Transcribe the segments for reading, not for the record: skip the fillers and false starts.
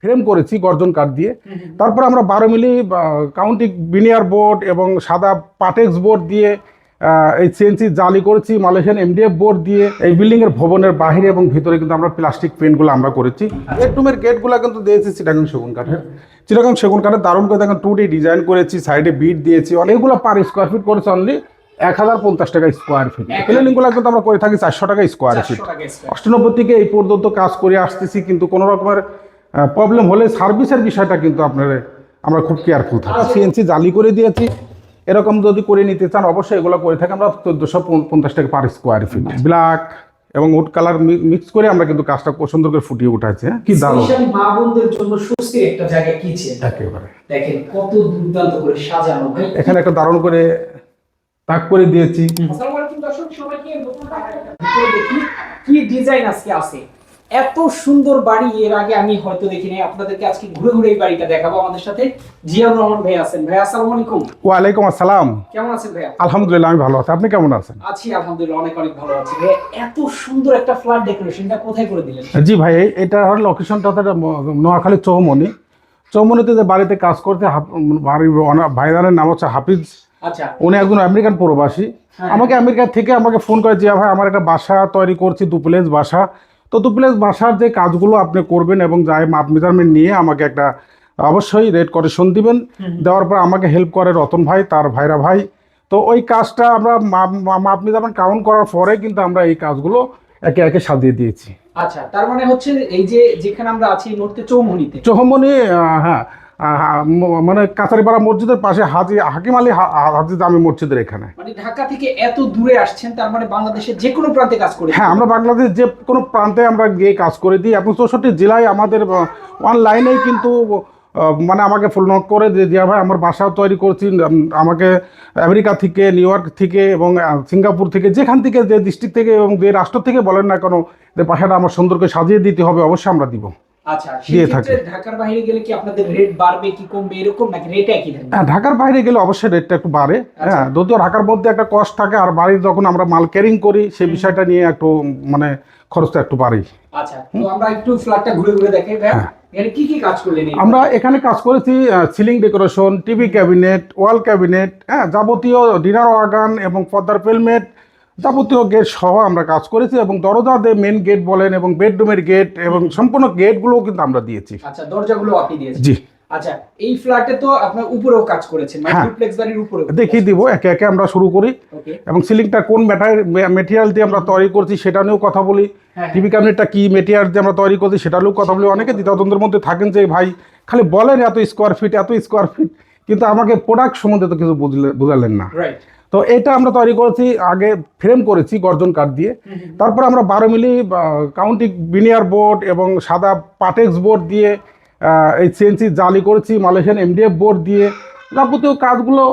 Frame করেছি গর্জন কাঠ দিয়ে। তারপর আমরা 12 মিলি কাউন্টিং বিনিয়ার বোর্ড এবং সাদা পাটেক্স বোর্ড দিয়ে এই সিএনসি জালি করেছি, মালয়েশিয়ান এমডিএফ বোর্ড দিয়ে এই বিল্ডিং এর ভবনের বাহিরে এবং ভিতরে কিন্তু আমরা প্লাস্টিক পেন্টগুলো আমরা করেছি। বেডরুমের গেটগুলো কিন্তু দিয়েছি চিটাগাং সেগুন কাঠের। চিটাগাং সেগুন কাঠের দারুণ করে দেখেন 2D ডিজাইন করেছি, সাইডে বিট দিয়েছি। অনেকগুলো পার স্কোয়ার ফিট করেছে অনলি 1050 টাকা স্কোয়ার ফিট। প্লেনিংগুলো কিন্তু আমরা করে থাকি 400 টাকা স্কোয়ার ফিট। 98 থেকে এই পর্যন্ত কাজ করে আসতেছি, কিন্তু কোনো রকমের প্রবলেম হলে সার্ভিসের বিষয়টা কিন্তু আমরা খুব কেয়ারফুল থাকি। সিএনসি জালি করে দিয়েছি। এরকম যদি করে নিতে চান অবশ্যই এগুলো করে থাকি আমরা 1450 টাকা পার স্কোয়ার ফিট। ব্ল্যাক এবং উড কালার মিক্স করে আমরা কিন্তু কাজটা সুন্দর করে ফুটিয়ে উঠাইছি। কি দারুণ! মা বোনদের জন্য স্বস্তির একটা জায়গা কিচেন একেবারে দেখেন কত দুর্দান্ত করে সাজানো ভাই। এখানে একটা দারুণ করে তাক করে দিয়েছি। আসসালামু আলাইকুম দর্শক সবাইকে, নতুন ভিতরে দেখি কি ডিজাইন আজকে আছে। এত সুন্দর বাড়ি এর আগে আমি হয়তো দেখিনি। আপনাদেরকে আজকে ঘুরে ঘুরে এই বাড়িটা দেখাবো। আমাদের সাথে জিয়াউর রহমান ভাই আছেন। ভাই আসসালামু আলাইকুম। ওয়ালাইকুম আসসালাম। কেমন আছেন ভাই? আলহামদুলিল্লাহ আমি ভালো আছি, আপনি কেমন আছেন? আছি আলহামদুলিল্লাহ, অনেক অনেক ভালো আছি। ভাই এত সুন্দর একটা ফ্ল্যাট ডেকোরেশনটা কোথায় করে দিলেন? জি ভাই, এটা হলো লোকেশনটা নোয়াখালী চৌমনিতে যে বাড়িতে কাজ করতে বাড়ির ভাইদানের নাম হচ্ছে হাফিজ। আচ্ছা, উনি একজন আমেরিকান প্রবাসী। আমাকে আমেরিকা থেকে ফোন করে, জিয়া ভাই আমার একটা বাসা তৈরি করছি, ডুপ্লেক্স বাসা। তো ডুপ্লেক্স বাসার যে কাজগুলো আপনি করবেন এবং যাই মাপ মেজারমেন্ট নিয়ে আমাকে একটা অবশ্যই রেট কোটেশন দিবেন। দেওয়ার পর আমাকে হেল্প করে রতন ভাই, তার ভাইরা ভাই। তো ওই কাজটা আমরা মাপ মেজারমেন্ট কাউন্ট করার পরে কিন্তু আমরা এই কাজগুলো একে একে সাজিয়ে দিয়েছি। আচ্ছা, তার মানে হচ্ছে এই যে যেখানে আমরা আছি নর্থে চৌমনি, হ্যাঁ, মানে কাছারিপাড়া মসজিদের পাশে হাকিম আলী হাজি জামি মসজিদের এখানে। মানে ঢাকা থেকে এত দূরে আসছেন, তার মানে বাংলাদেশের যে কোনো প্রান্তে কাজ করে? হ্যাঁ, আমরা বাংলাদেশ যে কোনো প্রান্তে আমরা গিয়ে কাজ করে দিই। এবং 64 জেলায় আমাদের অনলাইনেই কিন্তু মানে আমাকে ফুল নক করে যে জিয়া ভাই আমার বাসা তৈরি করছি, আমাকে আমেরিকা থেকে, নিউ ইয়র্ক থেকে এবং সিঙ্গাপুর থেকে, যেখান থেকে যে ডিস্ট্রিক্ট থেকে এবং যে রাষ্ট্র থেকে বলেন না কেন, যে বাসাটা আমার সুন্দর করে সাজিয়ে দিতে হবে, অবশ্যই আমরা দিব। আচ্ছা, সেক্ষেত্রে ঢাকার বাইরে গেলে কি আপনাদের রেট বাড়বে কি কমবে এরকম, নাকি রেট একই থাকবে? হ্যাঁ, ঢাকার বাইরে গেলে অবশ্যই রেটটা একটু বাড়ে। হ্যাঁ, যদিও ঢাকার মধ্যে একটা কস্ট থাকে, আর বাড়ির যখন আমরা মাল ক্যারিং করি সেই বিষয়টা নিয়ে একটু মানে খরচটা একটু বাড়ে। আচ্ছা, তো আমরা একটু ফ্ল্যাটটা ঘুরে ঘুরে দেখাই ভাই। এখানে কি কি কাজ করলেন? আমরা এখানে কাজ করেছি সিলিং ডেকোরেশন, টিভি ক্যাবিনেট, ওয়াল ক্যাবিনেট, হ্যাঁ, যাবতীয় ডিনার ওয়াগান এবং পর্দার পেলমেট, যাবতীয় গেট সহ আমরা কাজ করেছি। এবং দরজা দিয়ে মেন গেট বলেন এবং বেডরুমের গেট এবং সম্পূর্ণ গেটগুলোও কিন্তু আমরা দিয়েছি। আচ্ছা, দরজাগুলো আপনি দিয়েছেন? জি। আচ্ছা, এই ফ্ল্যাটে তো আপনার উপরেও কাজ করেছেন, মানে ডুপ্লেক্স বাড়ির উপরে। দেখিয়ে দিব একে একে আমরা শুরু করি। এবং সিলিংটা কোন মেটেরিয়াল দিয়ে আমরা তৈরি করছি সেটা নিয়েও কথা বলি। টিভি ক্যাবিনেটটা কি মেটেরিয়াল দিয়ে আমরা তৈরি করছি সেটা নিয়েও কথা বলি। অনেকে দ্বিধাদ্বন্দ্বের মধ্যে থাকেন যে ভাই খালি বলেন এত স্কোয়ার ফিট, কিন্তু আমাকে প্রোডাক্ট সম্বন্ধে তো কিছু বুঝালেন না। তো এটা আমরা তৈরি করেছি, আগে ফ্রেম করেছি গর্জন কাঠ দিয়ে। তারপর আমরা 12 মিলি কাউন্টিং বিনিয়ার বোর্ড এবং সাদা পাটেক্স বোর্ড দিয়ে এই সিএনসি জালি করেছি, মালয়েশিয়ান এমডিএফ বোর্ড দিয়ে। যাবতীয় কাজগুলো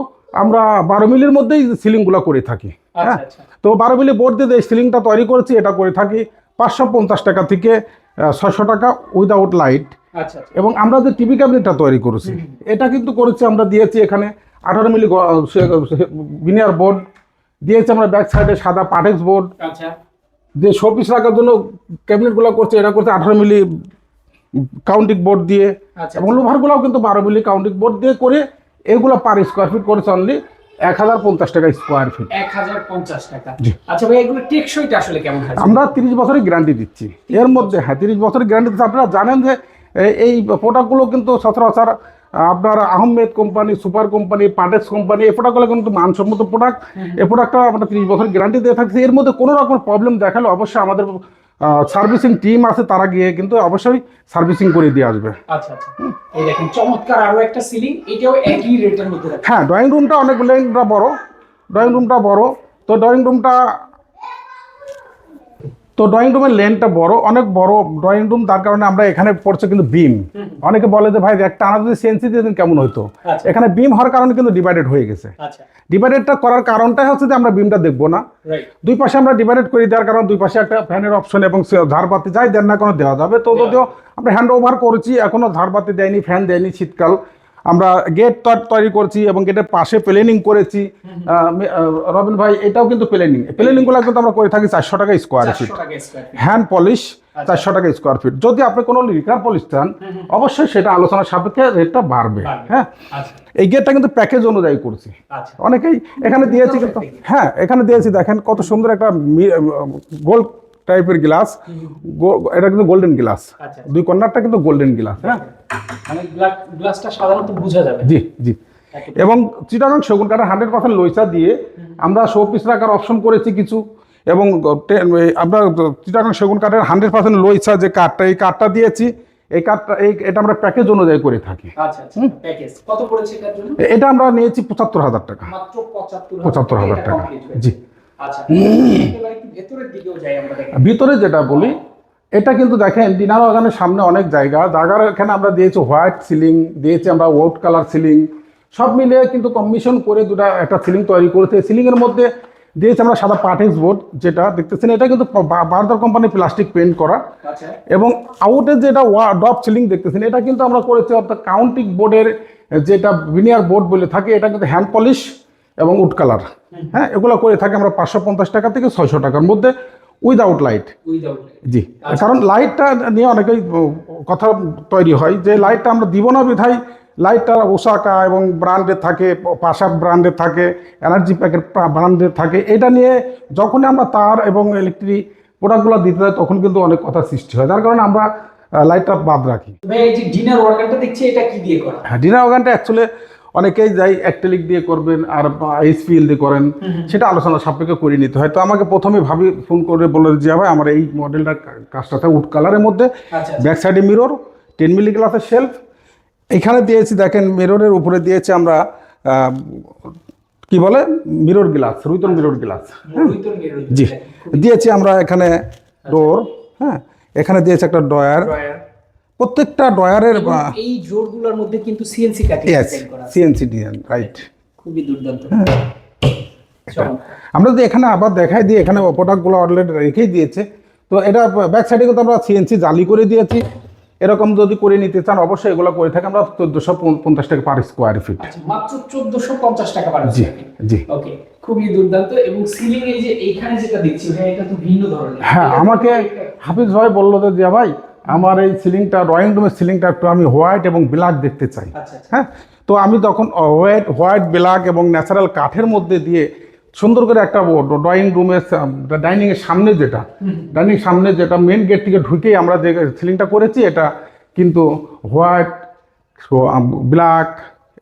আমরা 12 মিলির মধ্যেই সিলিংগুলো করে থাকি। হ্যাঁ, তো 12 মিলি বোর্ড দিয়ে এই সিলিংটা তৈরি করেছি, এটা করে থাকি 550 টাকা থেকে 600 টাকা উইদাউট লাইট। এবং আমরা যে টিভি ক্যাবিনেটটা তৈরি করেছি এটা কিন্তু করেছি, আমরা দিয়েছি এখানে 18 মিলি বিনিয়ার বোর্ড দিয়েছি, আমরা ব্যাক সাইডে সাদা পাটেক্স বোর্ড। যে শোপিস রাখার জন্য ক্যাবিনেটগুলো করছে এটা করছে 18 মিলি কাউন্টিং বোর্ড দিয়ে। এবং লোভারগুলোও কিন্তু 12 মিলি কাউন্টিং বোর্ড দিয়ে করে এগুলো পার স্কোয়ার ফিট করেছে অনলি 1050 টাকা স্কোয়ার ফিট। 1050 টাকা। আচ্ছা ভাই, এগুলো টেকসইটা আসলে কেমন? আমরা 30 বছরের গ্যারান্টি দিচ্ছি এর মধ্যে। হ্যাঁ, 30 বছরের গ্যারান্টি দিচ্ছি। আপনারা জানেন যে এই প্রোডাক্টগুলো কিন্তু সচরাচর আপনার Ahmed company, super company, Partex company, এই প্রোডাক্টগুলো কিন্তু মানসম্মত প্রোডাক্ট। এই প্রোডাক্টটা আমরা 30 বছর গ্যারান্টি দিয়ে থাকছি। এর মধ্যে কোনো রকম প্রবলেম দেখালে অবশ্যই আমাদের সার্ভিসিং টিম আছে, তারা গিয়ে কিন্তু অবশ্যই সার্ভিসিং করে দিয়ে আসবে। আচ্ছা আচ্ছা, এই দেখেন চমৎকার আরো একটা সিলিং, এটাও একই রেটের মধ্যে আছে। হ্যাঁ, ড্রয়িং রুমটা অনেক বড়। তো ড্রয়িং রুমের লেনটা বড়, অনেক বড় ড্রয়িং রুম। তার কারণে আমরা এখানে পড়ছে কিন্তু বিম। অনেকে বলে যে ভাই একটা আনা যদি সিএনসি দিয়ে দিন কেমন হতো। এখানে বিম হওয়ার কারণে কিন্তু ডিভাইডেড হয়ে গেছে। ডিভাইডেডটা করার কারণটাই হচ্ছে যে আমরা বিমটা দেখবো না, দুই পাশে আমরা ডিভাইডেড করে দেওয়ার কারণে দুই পাশে একটা ফ্যানের অপশন এবং ঝাড়বাতি যাই দেন না কোনো দেওয়া যাবে। তো যদিও আমরা হ্যান্ড ওভার করেছি, এখনো ঝাড়বাতি দেয়নি, ফ্যান দেয়নি শীতকাল। আমরা গেট তৈরি করছি এবং গেটের পাশে প্লেনিং করেছি। রবিন ভাই এটাও কিন্তু প্লেনিংগুলো কিন্তু আমরা করে থাকি 400 টাকা স্কোয়ার ফিট, 400 টাকা স্কয়ার ফিট। হ্যান্ড পলিশ 400 টাকা স্কোয়ার ফিট। যদি আপনি কোনো লিকার পলিশ চান অবশ্যই সেটা আলোচনা সাপেক্ষে রেটটা বাড়বে। হ্যাঁ, আচ্ছা এই গেটটা কিন্তু প্যাকেজ অনুযায়ী করছি। আচ্ছা অনেকেই এখানে দিয়েছি কিন্তু, হ্যাঁ এখানে দিয়েছি দেখেন কত সুন্দর একটা গোল্ড টাইপের গ্লাস, এটা কিন্তু গোল্ডেন গ্লাস, আচ্ছা। 2 কর্নারটা কিন্তু গোল্ডেন গ্লাস। হ্যাঁ মানে গ্লাসটা সাধারণত বোঝা যাবে। জি জি। এবং চিটাগাং সেগুন কাঠের 100% লইসা দিয়ে আমরা শো পিস রাখার অপশন করেছি কিছু, এবং আমরা চিটাগাং সেগুন কাঠের 100% লইসা যে কাঠটা, এই কাঠটা দিয়েছি। এই কাঠটা এটা আমরা প্যাকেজ অনুযায়ী করে থাকি। আচ্ছা আচ্ছা প্যাকেজ কত পড়েছে এটার জন্য? এটা আমরা নিয়েছি 75,000 টাকা। মাত্র 75,000 টাকা। জি। আচ্ছা একেবারে কি ভেতরের দিকেও যাই আমরা দেখেন। ভিতরে যেটা বলি, এটা কিন্তু দেখেন ডিনার বাগানের সামনে অনেক জায়গার এখানে আমরা দিয়েছি হোয়াইট সিলিং, দিয়েছি আমরা ওয়াইট কালার সিলিং, সব মিলিয়ে কিন্তু কম্বিনেশন করে একটা সিলিং তৈরি করেছে। সিলিংয়ের মধ্যে দিয়েছি আমরা সাদা পার্টিক্স বোর্ড, যেটা দেখতেছেন এটা কিন্তু বার্দার কোম্পানি প্লাস্টিক পেইন্ট করা। আচ্ছা এবং আউটের যেটা ডপ সিলিং দেখতেছেন এটা কিন্তু আমরা করেছি অর্থাৎ কাউন্টিং বোর্ডের যেটা ভিনিয়ার বোর্ড বলে থাকে, এটা কিন্তু হ্যান্ড পলিশ এবং উড কালার। হ্যাঁ, এগুলো করে থাকি আমরা 550 টাকা থেকে 600 টাকার মধ্যে উইদাউট লাইট। জি, কারণ লাইটটা নিয়ে অনেকেই কথা তৈরি হয় যে লাইটটা আমরা দিব না বিধায় লাইটটা ওসাকা এবং ব্র্যান্ডের থাকে, পাশা ব্র্যান্ডের থাকে, এনার্জি প্যাকের ব্র্যান্ডের থাকে। এটা নিয়ে যখনই আমরা তার এবং ইলেকট্রিক প্রোডাক্টগুলো দিতে হয় তখন কিন্তু অনেক কথা সৃষ্টি হয়, যার কারণে আমরা লাইটটা বাদ রাখি। ভাই এই যে ডিনার অর্গানটা দেখছি এটা কি দিয়ে করা? হ্যাঁ, ডিনার অর্গানটা অ্যাকচুয়ালি অনেকেই যাই অ্যাক্রিলিক দিয়ে করবেন আর এইচপিএল দিয়ে করেন, সেটা আলোচনা সাপেক্ষে করে নিতে হয়। তো আমাকে প্রথমে ফোন করে বলে যে ভাই আমার এই মডেলটার কাজটা উড কালারের মধ্যে, ব্যাক সাইডে মিরর, 10 মিলি গ্লাসের শেলফ, এখানে দিয়েছি দেখেন মিররের উপরে দিয়েছি আমরা কি বলে মিরর গ্লাস, রুইতন মিরর গ্লাস। জি, দিয়েছি আমরা এখানে ডোর। হ্যাঁ, এখানে দিয়েছি একটা ড্রয়ার, প্রত্যেকটা ড্রয়ারের এই ড্রয়ারগুলোর মধ্যে কিন্তু সিএনসি কাটিং ডিজাইন করা আছে। CNC design, right. খুবই দুর্দান্ত। আমরা যদি এখানে আবার দেখাই দিই, এখানে প্রোডাক্টগুলো অলরেডি রেখেই দিয়েছে। তো এটা ব্যাক সাইডে কিন্তু আমরা সিএনসি জালি করে দিয়েছি। এরকম যদি করে নিতে চান অবশ্যই এগুলো করে থাকি আমরা 1450 টাকা পার স্কোয়ার ফিট। মাত্র 1450 টাকা পার জি স্কয়ার ফিট। জি। ওকে, খুবই দুর্দান্ত। এবং সিলিং এই যে এইখানে যেটা দেখছি ভাই এটা তো ভিন্ন ধরনের। হ্যাঁ, আমাকে হাফিজ ভাই বললো যে জিয়া ভাই আমার এই সিলিংটা, ড্রয়িং রুমের সিলিংটা একটু আমি হোয়াইট এবং ব্ল্যাক দেখতে চাই। হ্যাঁ, তো আমি তখন হোয়াইট ব্ল্যাক এবং ন্যাচারাল কাঠের মধ্যে দিয়ে সুন্দর করে একটা ড্রয়িং রুমের ডাইনিংয়ের সামনে যেটা মেন গেট থেকে ঢুকেই আমরা যে সিলিংটা করেছি, এটা কিন্তু হোয়াইট, ব্ল্যাক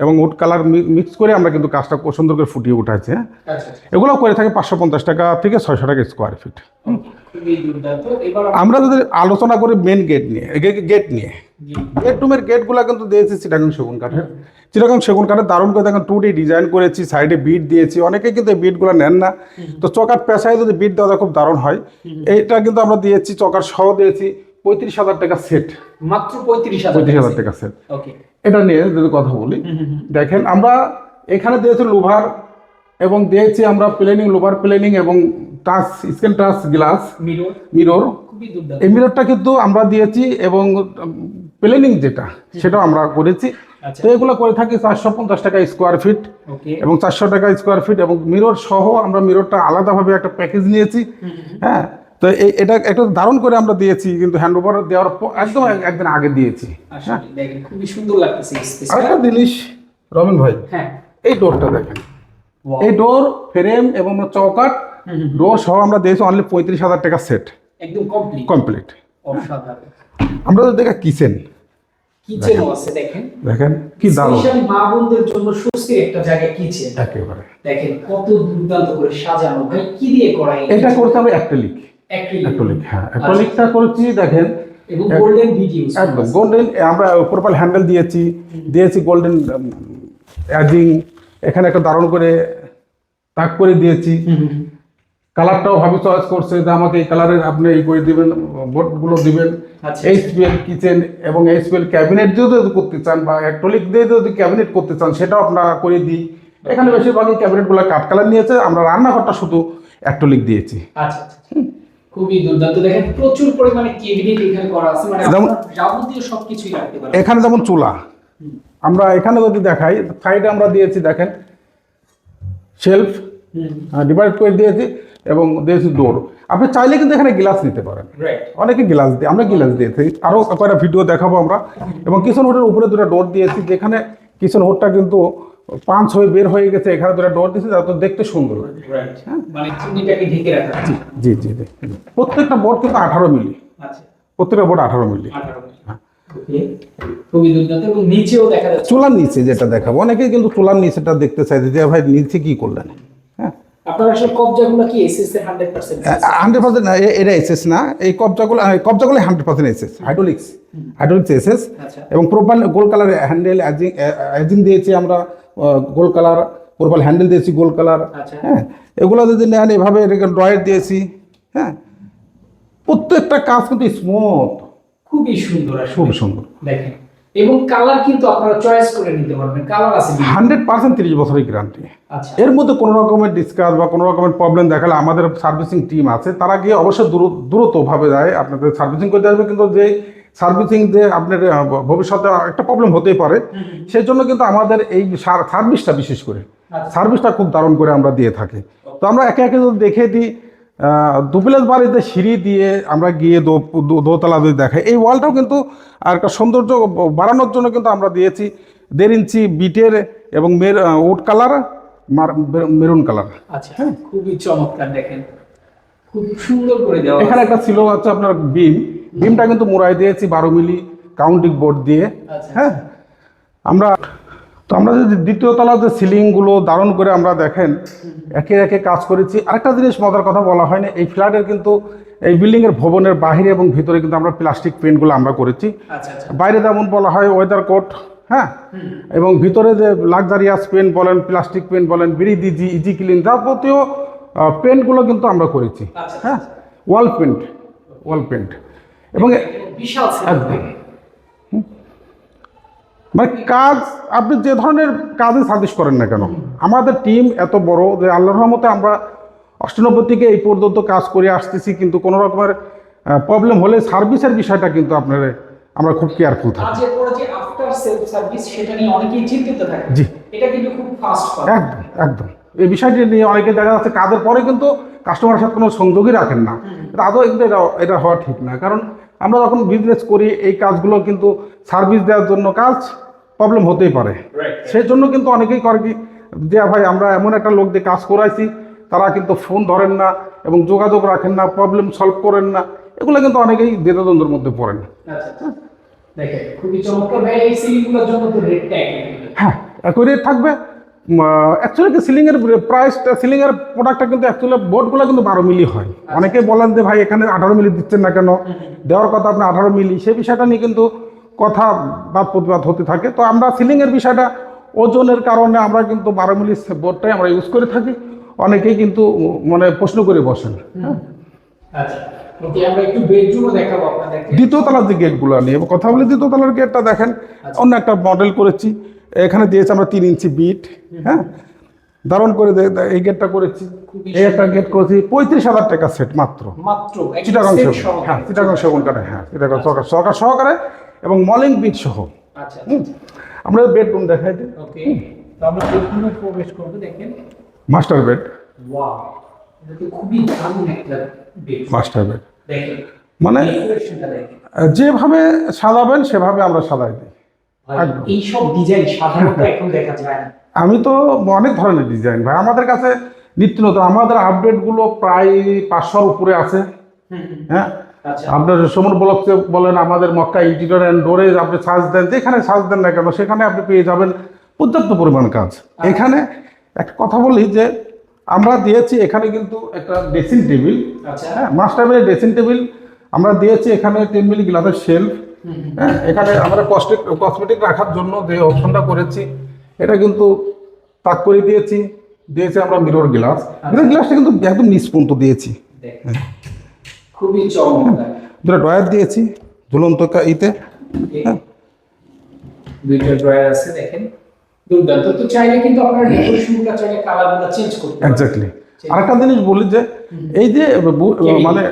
এবং উড কালার মিক্স করে আমরা কিন্তু কাজটা সুন্দর করে ফুটিয়ে উঠাইছি। হ্যাঁ, এগুলো করে থাকে 550 টাকা থেকে 600 টাকা স্কোয়ার ফিট। আমরা যদি আলোচনা করি মেন গেট নিয়ে, বেডরুমের গেটগুলো কিন্তু দিয়েছি চিটাগাং সেগুন কাঠের দারুণ করে দেখেন 2D ডিজাইন করেছি, সাইডে বিট দিয়েছি। অনেকে কিন্তু এই বিটগুলো নেন না, তো চকার পেশায় যদি বিট দেওয়া খুব দারুণ হয়। এইটা কিন্তু আমরা দিয়েছি চকার সহ দিয়েছি 35,000 টাকা সেট, মাত্র 35,000 টাকা সেট। এটা নিয়ে যদি কথা বলি, দেখেন আমরা এখানে দিয়েছি লোভার এবং দিয়েছি আমরা প্লেনিং, লোভার প্লেনিং এবং touch screen touch glass mirror. এই মিররটা কিন্তু আমরা দিয়েছি এবং প্লেনিং যেটা সেটাও আমরা করেছি। তো এগুলো করে থাকি 450 টাকা স্কোয়ার ফিট এবং 400 টাকা স্কোয়ার ফিট, এবং মিরর সহ আমরা মিররটা আলাদাভাবে একটা প্যাকেজ নিয়েছি। হ্যাঁ, তো এটা একটা দারুণ করে আমরা দিয়েছি, কিন্তু হ্যান্ড ওভার দেওয়ার একদম একদিন আগে দিয়েছি। খুবই সুন্দর লাগতেছে। আরেকটা জিনিস রবিন ভাই, এই ডোরটা দেখেন, এই ডোর ফ্রেম এবং চৌকাট ডোর সহ আমরা দিয়েছি অনলি 35,000 টাকা সেট, একদম কমপ্লিট। অসাধারণ। আমরা যদি দেখা কিচেনও আছে, দেখেন কি দারুণ, স্পেশালি মা বোনদের জন্য স্বস্তির একটা জায়গা কিচেন। একেবারে দেখেন কত দুর্দান্ত করে সাজানো। ভাই কি দিয়ে করা? এটা করতে হবে অ্যাক্রিলিক। হ্যাঁ, অ্যাক্রিলিকটা করেছি দেখেন, এবং গোল্ডেন বিট ইউজ, একদম গোল্ডেন। আমরা প্রোফাইল হ্যান্ডেল দিয়েছি গোল্ডেন অ্যাজিং, এখানে একটা দারুণ করে তাক করে দিয়েছি। কালারটাও ভাবি চয়েস করছে যে আমাকে এই কালারের আপনি এই করে দিবেন, বোর্ডগুলো দিবেন। এইচপিএল কিচেন এবং এইচপিএল ক্যাবিনেট যদি করতে চান বা অ্যাক্রিলিক দিয়ে যদি ক্যাবিনেট করতে চান সেটাও আপনারা করে দিই। এখানে বেশিরভাগই ক্যাবিনেটগুলো কাঠ কালার নিয়েছে, আমরা রান্নাঘরটা শুধু অ্যাক্রিলিক দিয়েছি। আচ্ছা, খুবই দুর্দান্ত। দেখেন প্রচুর পরিমাণে ক্যাবিনেট এখানে করা আছে, মানে যাবতীয় সবকিছুই রাখতে পারেন। এখানে যেমন চুলা, আমরা এখানে যদি দেখাই সাইডে আমরা দিয়েছি দেখেন শেলফ ডিভাইড করে দিয়েছি এবং দিয়েছি ডোর। আপনি চাইলে কিন্তু এখানে গ্লাস নিতে পারেন, অনেকে গ্লাস দিয়ে, আমরা গ্লাস দিয়েছি, আরও কয়েকটা ভিডিও দেখাবো আমরা। এবং কিচেন হুডের উপরে দুটো ডোর দিয়েছি, যেখানে কিচেন হুডটা কিন্তু পাঁচ হয়ে বের হয়ে গেছে, এখানে দুটো ডোর দিয়েছি যাতে দেখতে সুন্দর হয়। জি জি জি, প্রত্যেকটা বোর্ড কিন্তু 18 মিলি, প্রত্যেকটা বোর্ড 18 মিলি। চুলার নিচে যেটা দেখাবো, অনেকেই কিন্তু চুলার নিচেটা দেখতে চাইছে যে ভাই নিচে কি করলেন। হ্যাঁ, আপনার আসলে কবজাগুলো কি এসএস এর 100%? 100% না, এটা এসএস না, এই কবজাগুলো 100% এসএস, হাইড্রোলিক্স এসএস। এবং profile gold colour handle edging দিয়েছি আমরা, গোল্ড কালার প্রোফাইল হ্যান্ডেল দিয়েছি গোল্ড কালার। হ্যাঁ, এগুলো যদি নেন এভাবে ড্রয়ার দিয়েছি। হ্যাঁ, প্রত্যেকটা কাজ কিন্তু স্মুথ, খুবই সুন্দর, খুব সুন্দর দেখেন। এবং কালার কিন্তু আপনারা চয়েস করে নিতে পারবেন, কালার আছে 100% 30 বছরের গ্যারান্টি। এর মধ্যে কোনো রকমের ডিসকাস বা কোনো রকমের প্রবলেম দেখালে আমাদের সার্ভিসিং টিম আছে, তারা গিয়ে অবশ্যই দ্রুতভাবে যায় আপনাদের সার্ভিসিং করতে আসবে। কিন্তু যে সার্ভিসিং যে আপনার ভবিষ্যতে একটা প্রবলেম হতেই পারে, সেই জন্য কিন্তু আমাদের এই সার্ভিসটা বিশেষ করে সার্ভিসটা খুব দারুণ করে আমরা দিয়ে থাকি। তো আমরা একে একে যদি দেখে দিই, দুপ্লেস বাড়িতে সিঁড়ি দিয়ে আমরা গিয়ে দোতলা যদি দেখাই, এই ওয়ালটাও কিন্তু আর একটা সৌন্দর্য বাড়ানোর জন্য কিন্তু আমরা দিয়েছি 1.5 ইঞ্চি বিটের এবং উড কালার, মেরুন কালার। আচ্ছা, খুবই চমৎকার, দেখেন খুব সুন্দর করে দেওয়া। এখানে একটা ছিল হচ্ছে আপনার বিমটা কিন্তু মোড়াই দিয়েছি 12 মিলি কাউন্টিং বোর্ড দিয়ে। হ্যাঁ, আমরা যদি দ্বিতীয় তলার যে সিলিংগুলো দারুণ করে আমরা দেখেন একে একে কাজ করেছি। আরেকটা জিনিস মজার কথা বলা হয় না, এই ফ্ল্যাটের কিন্তু এই বিল্ডিংয়ের ভবনের বাহিরে এবং ভিতরে কিন্তু আমরা প্লাস্টিক পেন্টগুলো আমরা করেছি। বাইরে যেমন বলা হয় ওয়েদার কোট, হ্যাঁ, এবং ভিতরে যে লাক্সারিয়াস পেন্ট বলেন, প্লাস্টিক পেন্ট বলেন, বিরিদিজি, ইজি ক্লিন যাবতীয় পেন্টগুলো কিন্তু আমরা করেছি। হ্যাঁ, ওয়াল পেন্ট এবং বিশাল মানে কাজ আপনি যে ধরনের কাজে সাজেস্ট করেন না কেন, আমাদের টিম এত বড় যে আল্লাহর রহমতে আমরা 98 থেকে এই পর্যন্ত কাজ করে আসতেছি, কিন্তু কোনো রকমের প্রবলেম হলে সার্ভিসের বিষয়টা কিন্তু আমরা খুব কেয়ারফুল থাকি। কাজের পরে যে আফটার সেলফ সার্ভিস, সেটা নিয়ে অনেকেই চিন্তিত থাকে। জি, এটা কিন্তু খুব ফাস্ট হয়। একদম এই বিষয়টি নিয়ে অনেকে দেখা যাচ্ছে কাজের পরে কিন্তু কাস্টমারের সাথে কোনো সংযোগই রাখেন না। আদৌ কিন্তু এটা হওয়া ঠিক না, কারণ আমরা যখন বিজনেস করি এই কাজগুলো কিন্তু সার্ভিস দেওয়ার জন্য কাজ প্রবলেম হতেই পারে। সেই জন্য কিন্তু অনেকেই করে কি যে ভাই আমরা এমন একটা লোক দিয়ে কাজ করাইছি, তারা কিন্তু ফোন ধরেন না এবং যোগাযোগ রাখেন না, প্রবলেম সলভ করেন না, এগুলো কিন্তু অনেকেই দ্বিধাদ্বন্দ্বের মধ্যে পড়েন। দেখেন খুবই চমৎকার ভাই, এই সিলিংগুলোর জন্য তো রেট ট্যাগ। হ্যাঁ, একই রেট থাকবে। অ্যাকচুয়ালি সিলিংয়ের প্রাইসটা, সিলিংয়ের প্রোডাক্টটা কিন্তু অ্যাকচুয়ালি বোর্ডগুলো কিন্তু 12 মিলি হয়। অনেকে বলেন যে ভাই এখানে 18 মিলি দিচ্ছেন না কেন, দেওয়ার কথা আপনি 18 মিলি, সেই বিষয়টা নিয়ে কিন্তু কথা বাদ প্রতিবাদ হতে থাকে। তো আমরা সিলিংয়ের বিষয়টা ওজনের কারণে আমরা কিন্তু 12 মিলি বোর্ডটাই আমরা ইউজ করে থাকি। অনেকেই কিন্তু মানে প্রশ্ন করে বসেন। দ্বিতীয় তলার যে গেটগুলো নিয়ে কথা বলি, দ্বিতীয় তলার গেটটা দেখেন অন্য একটা মডেল করেছি। এখানে দিয়েছি আমরা 3 ইঞ্চি বিট। হ্যাঁ, দারুণ করে এই গেটটা করেছি। এই একটা গেট করেছি 35,000 টাকা সেট মাত্র। চিটাগাং সেগুন, হ্যাঁ চিটাগাং সেগুন কাঠে, হ্যাঁ চিটাগাং সরকার সহকারে এবং মলিং বিট সহ। আমরা বেডরুম দেখাই দিই। আমরা বেডরুমে প্রবেশ করব, দেখেন মাস্টার বেড। ওয়াও, এটা তো খুবই দারুণ একটা বেড, মাস্টার বেড। দেখেন মানে যেভাবে সাজাবেন সেভাবে আমরা সাজাই দিই। এই সব ডিজাইন সাধারণত এখন দেখা যায় না। আমি তো অনেক ধরনের ডিজাইন ভাই আমাদের কাছে নিত্য নতুন, আমাদের আপডেটগুলো প্রায় 500-র উপরে আছে। হ্যাঁ, আপনার সমর ব্লককে বলেন, আমাদের মক্কা ইন্টিরিয়র অ্যান্ড ডোরে আপনি সার্চ দেন, যেখানে সার্চ দেন না কেন সেখানে আপনি পেয়ে যাবেন পর্যাপ্ত পরিমাণ কাজ। এখানে একটা কথা বলি যে আমরা দিয়েছি এখানে কিন্তু একটা ড্রেসিং টেবিল, হ্যাঁ মাস্টার বেডের ড্রেসিং টেবিল আমরা দিয়েছি। এখানে 10 মিলি গ্লাসের শেলফ। হ্যাঁ, এখানে আমরা কসমেটিক রাখার জন্য যে অপশনটা করেছি এটা কিন্তু তাক করে দিয়েছি আমরা মিরর গ্লাস। মিরর গ্লাসটা কিন্তু একদম নিচ পর্যন্ত দিয়েছি। খুবই চমৎকার। দুটো ড্রয়ার দিয়েছি ঝুলন্ত ইতে। দুইটা ড্রয়ার আছে, দেখেন দুর্দান্ত। তো চাইলে কিন্তু আপনারা ডেকোরেশনটা চাইলে কালারগুলো চেঞ্জ করতে পারেন। এক্স্যাক্টলি। আরেকটা জিনিস বলি যে এই যে মানে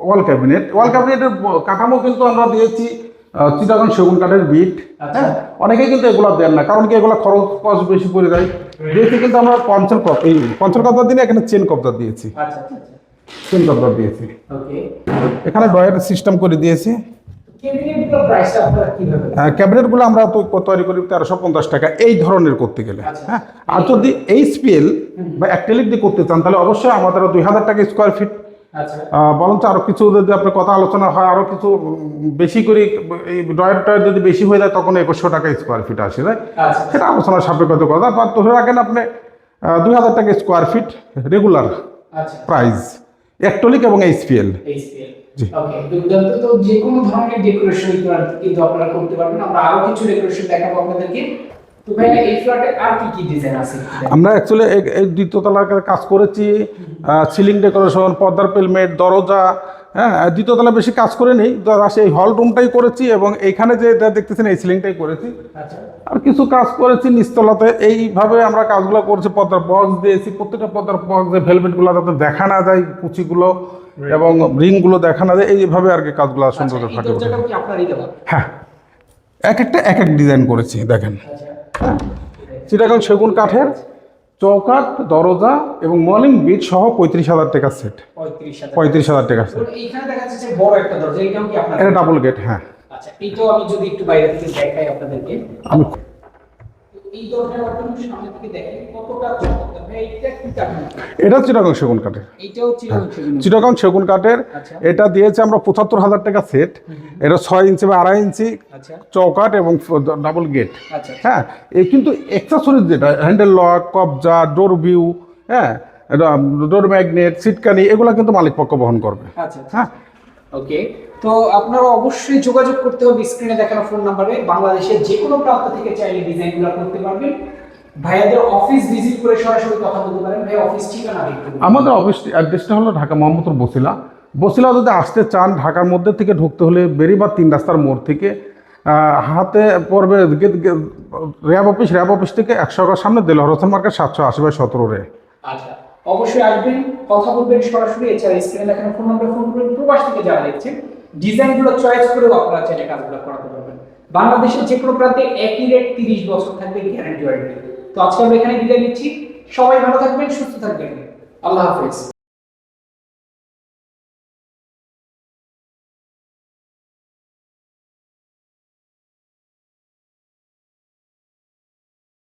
ওয়াল ক্যাবিনেটের কাঠামো কিন্তু আমরা দিয়েছি চিটাগাং সেগুন কাঠের বিট। আচ্ছা। হ্যাঁ, অনেকেই কিন্তু এগুলো দেন না, কারণ কি এগুলো খরচ বেশি পড়ে যায়। যেহেতু কিন্তু আমরা পঞ্চাল কবজা দিনে এখানে চেন কবজা দিয়েছি, আচ্ছা আচ্ছা আচ্ছা। চেন কবজা দিয়েছি। ওকে। এখানে ডয়ের সিস্টেম করে দিয়েছি। ক্যাবিনেটগুলোর প্রাইসটা আপনারা কিভাবে? ক্যাবিনেটগুলো আমরা তো তৈরি করি 1350 টাকা এই ধরনের করতে গেলে। আচ্ছা। হ্যাঁ, আর যদি এইচপিএল বা অ্যাক্রিলিক দিয়ে করতে চান তাহলে অবশ্যই আমাদের 2000 টাকা স্কোয়ার ফিট। আচ্ছা বরঞ্চ আরো কিছু যদি আপনার কথা আলোচনা হয়, আরো কিছু বেশি করে এই ডয়ের যদি বেশি হয়ে যায় তখন 2100 টাকা স্কোয়ার ফিট আসে যায়। আচ্ছা সেটা আলোচনার সাপেক্ষত কথা, বা ধরে রাখেন আপনি 2000 টাকা স্কোয়ার ফিট রেগুলার আচ্ছা। প্রাইস, অ্যাক্রিলিক এবং এইচপিএল। এইচপিএল। জি। ওকে, দুর্দান্ত। তো যে কোনো ধরনের ডেকোরেশন কিন্তু আপনারা করতে পারবেন। আমরা আরো কিছু ডেকোরেশন দেখাবো আপনাদেরকে। তো ভাই এই ফ্ল্যাটে আর কি কি ডিজাইন আছে? আমরা অ্যাকচুয়ালি এই দ্বিতীয় তলার কাজ করেছি, সিলিং ডেকোরেশন, পর্দার পেলমেট, দরজা। হ্যাঁ, দ্বিতীয় তলা বেশি কাজ করে নেই, সেই হল রুমটাই করেছি এবং এইখানে যে এটা দেখতেছেন এই সিলিংটাই করেছি। আচ্ছা আর কিছু কাজ করেছি নিচতলাতে। এইভাবে আমরা কাজগুলো করছি, পর্দার বক্স দিয়েছি, প্রত্যেকটা পর্দার বক্সে ভেলভেটগুলো যাতে দেখা না যায়, কুচিগুলো এবং রিংগুলো দেখা না যায়, এইভাবে আর কি কাজগুলো সুন্দর আচ্ছা, এই থাকে। দরজাটাও কি আপনারই দেওয়া? হ্যাঁ, এক এক ডিজাইন করেছি দেখেন। আচ্ছা চিটাগাং সেগুন কাঠের চৌকাঠ, দরজা এবং মর্নিং বিট সহ 35,000 টাকা সেট। 35,000। 35,000 টাকা সেট। এইখানে দেখা যাচ্ছে যে বড় একটা দরজা, এটাও কি আপনার? এটা ডাবল গেট। হ্যাঁ, আচ্ছা, এইটাও আমি যদি একটু বাইরে থেকে দেখাই আপনাদেরকে। আমি এই দরজাটা আপনি সামনে থেকে দেখেন কতটা চমৎকার। ভাই এটা কি কাঠ? এটা চিটাগাং সেগুন কাঠের। এইটাও চিটাগাং। চিটাগাং সেগুন কাঠের। আচ্ছা। এটা দিয়েছে আমরা 75,000 টাকা সেট। এটা 6 ইঞ্চি বা 2.5 ইঞ্চি আচ্ছা চৌকাঠ এবং ডাবল গেট। আচ্ছা হ্যাঁ, এই কিন্তু এক্সেসরিজ যেটা হ্যান্ডেল লক, কবজা, ডোর ভিউ, হ্যাঁ, ডোর ম্যাগনেট, সিটকানি, এগুলো কিন্তু মালিক পক্ষ বহন করবে। আচ্ছা হ্যাঁ, ওকে। তো আপনারা অবশ্যই যোগাযোগ করতে হবে স্ক্রিনে দেখানো ফোন নাম্বারে। বাংলাদেশের যে কোনো প্রান্ত থেকে চাইলে ডিজাইনগুলো করতে পারবেন। ভাইয়াদের অফিস ভিজিট করে সরাসরি কথা বলতে পারেন। ভাই অফিস ঠিকানা একটু বলুন। আমাদের অফিস অ্যাড্রেসটা হলো ঢাকা মোহাম্মদপুর বসিলা যদি আসতে চান, ঢাকার মধ্যে থেকে ঢুকতে হলে বেরিবাদ 3 রাস্তার মোড় থেকে হাতে পড়বে র্যাব অফিস থেকে 100 টাকার সামনে দেলোয়ার হোসেন মার্কেট 780/17 রে। আচ্ছা, অবশ্যই আসবেন, কথা বলবেন সরাসরি। এছাড়া স্ক্রিনে দেখানো ফোন নাম্বারে ফোন করে প্রবাস থেকে যারা দেখছেন ডিজাইনগুলো চয়েস করেও আপনারা চাইলে কাজগুলো করাতে পারবেন। বাংলাদেশের যে কোনো প্রান্তে একই রেট 30 বছর থাকবে, গ্যারান্টি ওয়ারেন্টি। তো আজকে আমরা এখানে বিদায় নিচ্ছি। সবাই ভালো থাকবেন, সুস্থ থাকবেন। আল্লাহ হাফেজ।